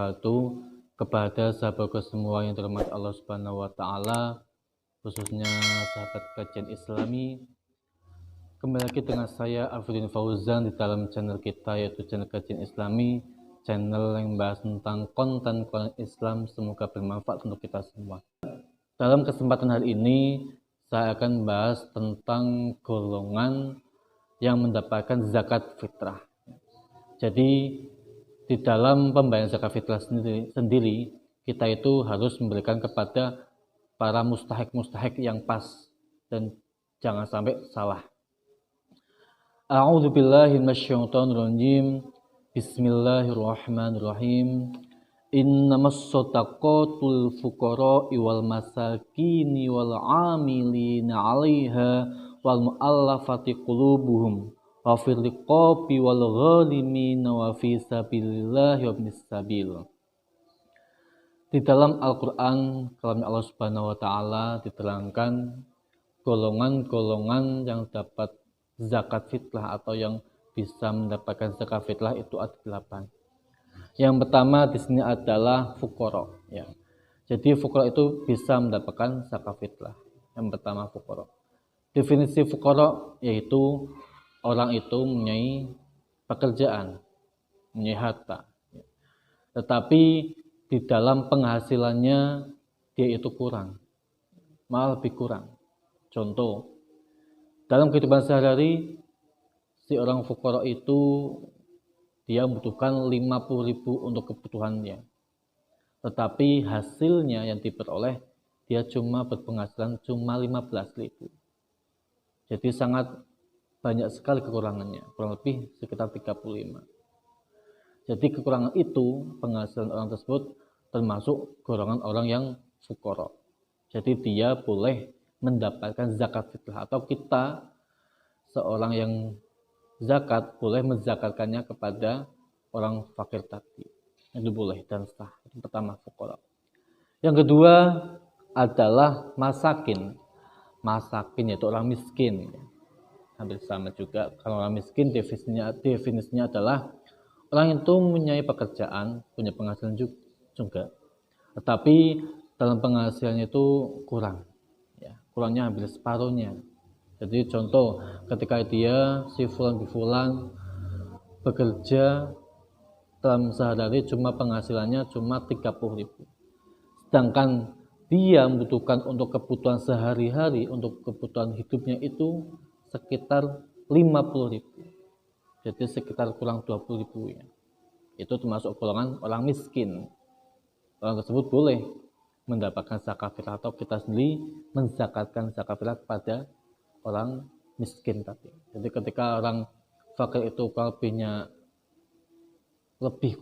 wabarakatuh. Kepada sahabat semua yang dirahmati Allah Subhanahu wa taala, khususnya sahabat kajian Islami. Kembali lagi dengan saya Afridin Fauzan di dalam channel kita, yaitu channel kajian Islami, channel yang membahas tentang konten-konten Islam. Semoga bermanfaat untuk kita semua. Dalam kesempatan hari ini saya akan bahas tentang golongan yang mendapatkan zakat fitrah. Jadi di dalam pembayaran zakat fitrah sendiri kita itu harus memberikan kepada para mustahik yang pas dan jangan sampai salah. A'udzubillahi minasyaitonirrajim. Bismillahirrahmanirrahim. Innamas shadaqatul fuqara'i wal masakini wal 'amilina 'alaiha wal mu'allafati qulubuhum wa fil riqabi wal ghalimin wa fi sabilillahi wa ibnis sabil. Di dalam Al-Qur'an kalam Allah Subhanahu wa taala diterangkan golongan-golongan yang dapat zakat fitrah atau yang bisa mendapatkan zakat fitrah itu ada 8. Yang pertama di sini adalah fuqara, ya. Jadi fuqara itu bisa mendapatkan zakat fitrah. Yang pertama fuqara. Definisi fuqara yaitu orang itu mempunyai pekerjaan, mempunyai harta, tetapi di dalam penghasilannya dia itu kurang, malah lebih kurang. Contoh, dalam kehidupan sehari-hari si orang fuqara itu dia membutuhkan 50.000 untuk kebutuhannya, tetapi hasilnya yang diperoleh dia cuma berpenghasilan cuma 15.000. Jadi sangat banyak sekali kekurangannya, kurang lebih sekitar 35. Jadi kekurangan itu, penghasilan orang tersebut termasuk golongan orang yang fuqara. Jadi dia boleh mendapatkan zakat fitrah, atau kita seorang yang zakat boleh menzakatkannya kepada orang fakir tadi. Itu boleh dan sah. Itu pertama fuqara. Yang kedua adalah masakin. Masakin yaitu orang miskin. Hampir sama juga. Kalau orang miskin definisinya adalah orang itu mempunyai pekerjaan, punya penghasilan juga, tetapi dalam penghasilannya itu kurang, ya, kurangnya hampir separuhnya. Jadi contoh, ketika dia si fulan bekerja dalam sehari-hari cuma penghasilannya cuma 30.000, sedangkan dia membutuhkan untuk kebutuhan sehari-hari, untuk kebutuhan hidupnya itu sekitar 50.000. Jadi sekitar kurang 20.000 ya. Itu termasuk golongan orang miskin. Orang tersebut boleh mendapatkan zakat fitrah, atau kita sendiri menzakatkan zakat fitrah kepada orang miskin tadi. Jadi ketika orang fakir itu lebihnya lebih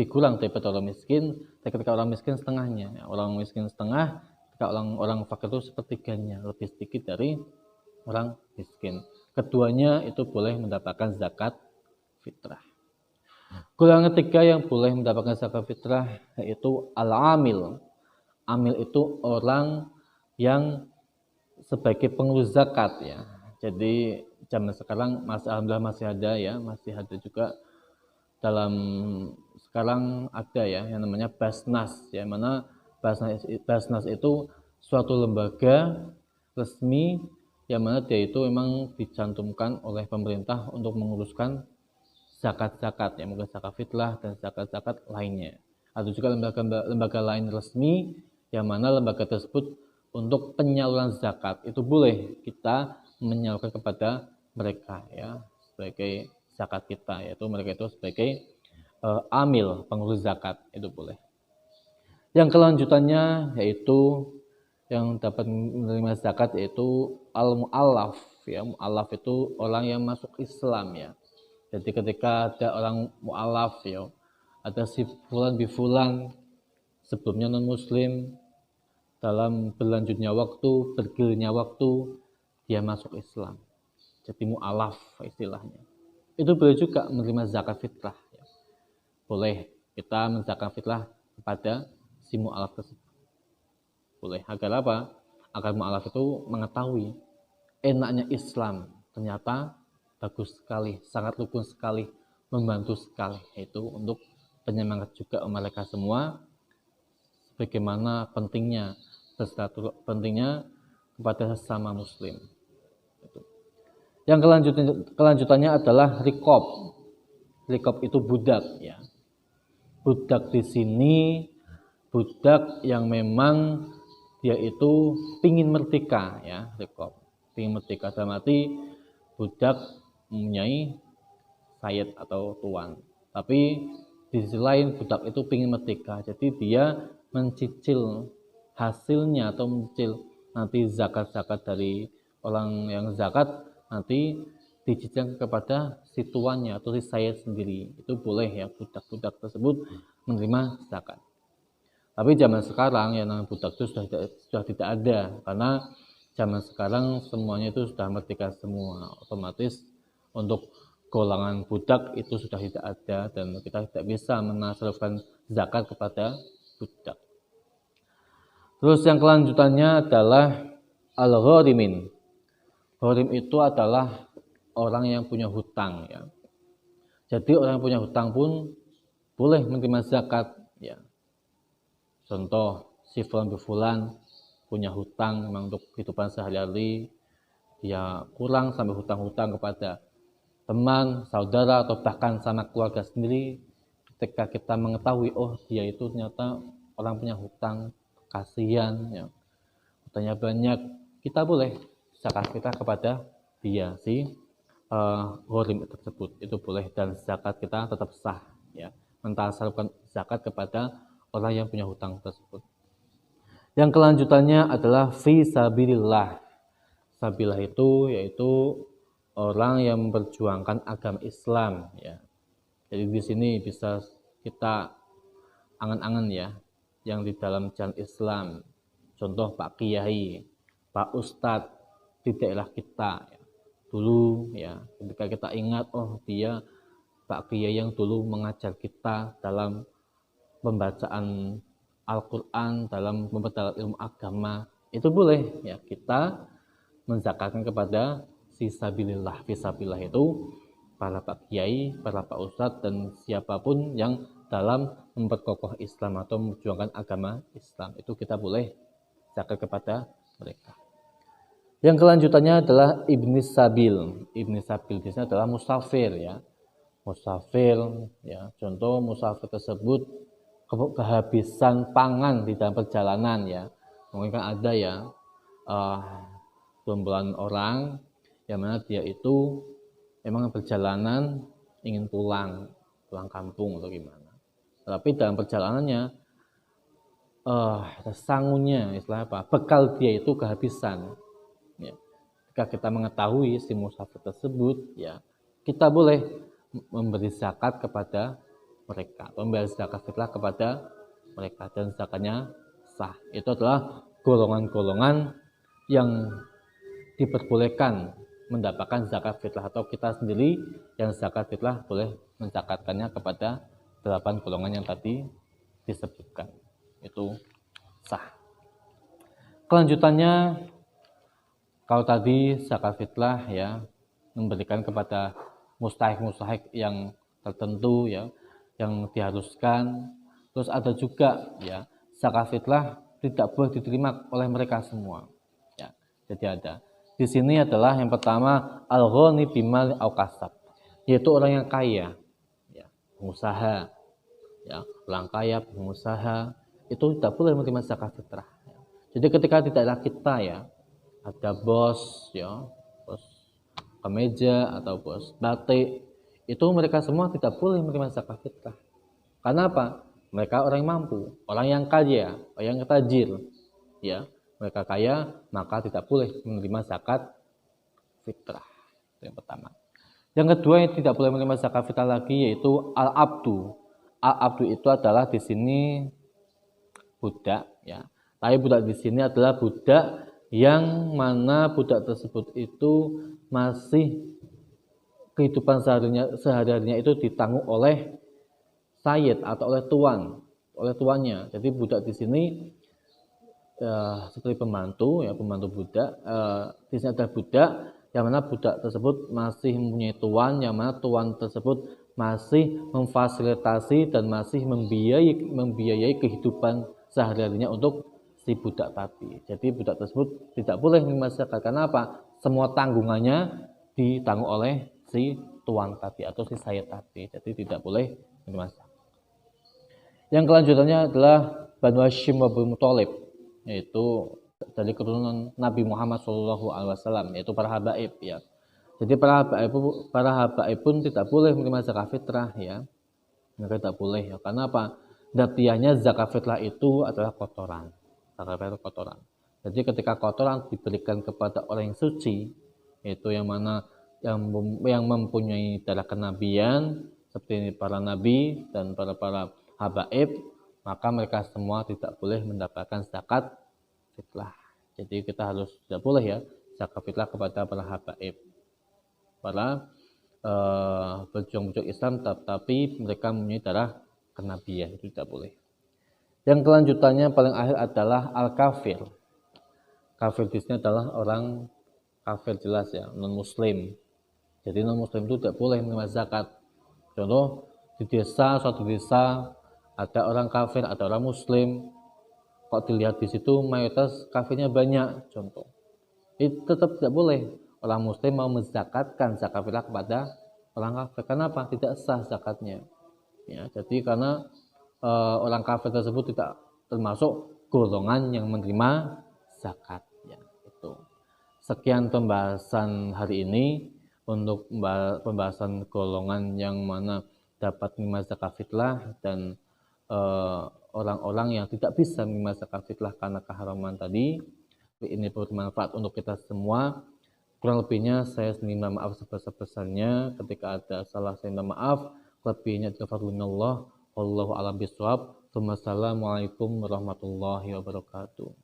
kurang daripada orang miskin, dan ketika orang miskin setengahnya. Orang miskin setengah, ketika orang fakir itu sepertiganya, lebih sedikit dari orang miskin. Keduanya itu boleh mendapatkan zakat fitrah. Golongan ketiga yang boleh mendapatkan zakat fitrah yaitu al-amil. Amil itu orang yang sebagai pengurus zakat, ya. Jadi zaman sekarang alhamdulillah masih ada, ya, masih ada juga dalam sekarang ada, ya, yang namanya Basnas, ya, mana Basnas itu suatu lembaga resmi yang mana dia itu memang dicantumkan oleh pemerintah untuk menguruskan zakat-zakat, ya, mungkin zakat fitrah dan zakat-zakat lainnya. Ada juga lembaga lain resmi yang mana lembaga tersebut untuk penyaluran zakat itu boleh kita menyalurkan kepada mereka, ya, sebagai zakat kita, yaitu mereka itu sebagai amil, pengurus zakat, itu boleh. Yang kelanjutannya yaitu yang dapat menerima zakat yaitu al-mu'allaf, ya. Mu'allaf itu orang yang masuk Islam, ya. Jadi ketika ada orang mu'allaf, ya, ada si fulan bifulan sebelumnya non muslim, dalam berlanjutnya waktu, bergilirnya waktu dia masuk Islam, jadi mu'allaf istilahnya. Itu boleh juga menerima zakat fitrah, ya. Boleh kita menzakat fitrah kepada si mu'allaf tersebut. Boleh, agar apa? Agar mu'allaf itu mengetahui enaknya Islam, ternyata bagus sekali, sangat rukun sekali, membantu sekali, itu untuk penyemangat juga mereka semua bagaimana pentingnya kepada sesama muslim. Yang kelanjutannya adalah rikob. Rikob itu budak ya. Budak di sini budak yang memang dia itu pingin merdeka ya, rikob. Pingin merdeka dalam arti budak mempunyai sayyid atau tuan. Tapi di sisi lain budak itu pingin merdeka. Jadi dia mencicil hasilnya atau mencicil nanti zakat-zakat dari orang yang zakat nanti dicicilkan kepada si tuannya atau si sayyid sendiri. Itu boleh ya, budak-budak tersebut menerima zakat. Tapi zaman sekarang yang namanya budak itu sudah tidak ada, karena zaman sekarang semuanya itu sudah merdeka semua. Otomatis untuk golongan budak itu sudah tidak ada dan kita tidak bisa menasarufkan zakat kepada budak. Terus yang kelanjutannya adalah al-gharimin. Gharim itu adalah orang yang punya hutang ya. Jadi orang yang punya hutang pun boleh menerima zakat ya. Contoh, si fulan punya hutang memang untuk kehidupan sehari-hari, dia kurang sampai hutang-hutang kepada teman, saudara, atau bahkan sama keluarga sendiri. Ketika kita mengetahui, oh dia itu ternyata orang punya hutang, kasihan, ya, hutangnya banyak, kita boleh zakat kita kepada dia, si gharim tersebut, itu boleh, dan zakat kita tetap sah, ya, mentasarufkan zakat kepada orang yang punya hutang tersebut. Yang kelanjutannya adalah fi sabilillah. Sabilah itu yaitu orang yang memperjuangkan agama Islam ya. Jadi di sini bisa kita angan-angan ya, yang di dalam jalan Islam. Contoh Pak Kiai, Pak Ustadz di daerah kita ya. Dulu ya, ketika kita ingat oh dia Pak Kiai yang dulu mengajar kita dalam pembacaan Al-Quran, dalam memperdalam ilmu agama, itu boleh ya kita menzakatkan kepada fisabilillah. Fisabilillah itu para Pak Kiai, para Pak Ustadz, dan siapapun yang dalam memperkokoh Islam atau memperjuangkan agama Islam, itu kita boleh zakat kepada mereka. Yang kelanjutannya adalah Ibni Sabil. Ibni Sabil di sini adalah musafir ya. Musafir ya, contoh musafir tersebut kehabisan pangan di dalam perjalanan ya. Mungkin kan ada ya kumpulan orang yang mana dia itu memang perjalanan ingin pulang kampung atau gimana. Tapi dalam perjalanannya sangunya istilahnya apa? Bekal dia itu kehabisan. Ya. Jika kita mengetahui si musafir tersebut ya, kita boleh memberi zakat kepada mereka, membayar zakat fitrah kepada mereka, dan zakatnya sah. Itu adalah golongan-golongan yang diperbolehkan mendapatkan zakat fitrah, atau kita sendiri yang zakat fitrah boleh menzakatkannya kepada 8 golongan yang tadi disebutkan. Itu sah. Kelanjutannya, kalau tadi zakat fitrah ya memberikan kepada mustahik yang tertentu ya, yang diharuskan. Terus ada juga ya zakat fitrah tidak boleh diterima oleh mereka semua ya. Jadi ada di sini adalah yang pertama al-ghani bimal au kasab, yaitu orang yang kaya ya, pengusaha ya, orang kaya pengusaha itu tidak boleh menerima zakat fitrah ya. Jadi ketika tidak ada kita ya, ada bos ya, bos kemeja atau bos batik, itu mereka semua tidak boleh menerima zakat fitrah. Karena apa? Mereka orang yang mampu, orang yang kaya, orang yang tajir, ya. Mereka kaya, maka tidak boleh menerima zakat fitrah. Itu yang pertama. Yang kedua yang tidak boleh menerima zakat fitrah lagi yaitu al-abdu. Al-abdu itu adalah di sini budak, ya. Tapi budak di sini adalah budak yang mana budak tersebut itu masih kehidupan sehari-harinya itu ditanggung oleh sayyid atau oleh tuannya. Jadi budak di sini seperti pembantu ya, pembantu budak. Di sini ada budak yang mana budak tersebut masih mempunyai tuan, yang mana tuan tersebut masih memfasilitasi dan masih membiayai kehidupan sehari-harinya untuk si budak tadi. Jadi budak tersebut tidak boleh menerima zakat. Karena apa? Semua tanggungannya ditanggung oleh si tuan tadi atau si sayyid tadi. Jadi tidak boleh menerima zakat. Yang kelanjutannya adalah Banu Hashim wa Banu Muthalib, yaitu dari keturunan Nabi Muhammad SAW, yaitu para habaib ya. Jadi para habaib pun tidak boleh menerima zakat fitrah ya. Mereka tidak boleh ya. Karena apa? Datianya zakat fitrah itu adalah kotoran. Zakat fitrah itu kotoran. Jadi ketika kotoran diberikan kepada orang yang suci, yaitu yang mana yang mempunyai darah kenabian seperti para nabi dan para habaib, maka mereka semua tidak boleh mendapatkan zakat fitrah. Jadi kita harus tidak boleh ya zakat fitrah kepada para habaib, para pejuang-pejuang Islam, tapi mereka mempunyai darah kenabian, itu tidak boleh. Yang kelanjutannya paling akhir adalah al-kafir. Kafir di sini adalah orang kafir jelas ya, non-muslim. Jadi non-muslim itu tidak boleh menerima zakat. Contoh di suatu desa ada orang kafir, ada orang muslim. Kok dilihat di situ mayoritas kafirnya banyak, contoh. Itu tetap tidak boleh. Orang muslim mau menzakatkan zakat fitrah kepada orang kafir. Kenapa? Tidak sah zakatnya. Ya, jadi karena orang kafir tersebut tidak termasuk golongan yang menerima zakat. Ya, itu. Sekian pembahasan hari ini untuk pembahasan golongan yang mana dapat menerima zakat fitrah dan orang-orang yang tidak bisa menerima zakat fitrah karena keharaman tadi. Ini bermanfaat untuk kita semua. Kurang lebihnya saya minta maaf sebesar-besarnya. Ketika ada salah saya minta maaf. Lebihnya Allah. Wallahu a'lam bishawab. Wassalamualaikum warahmatullahi wabarakatuh.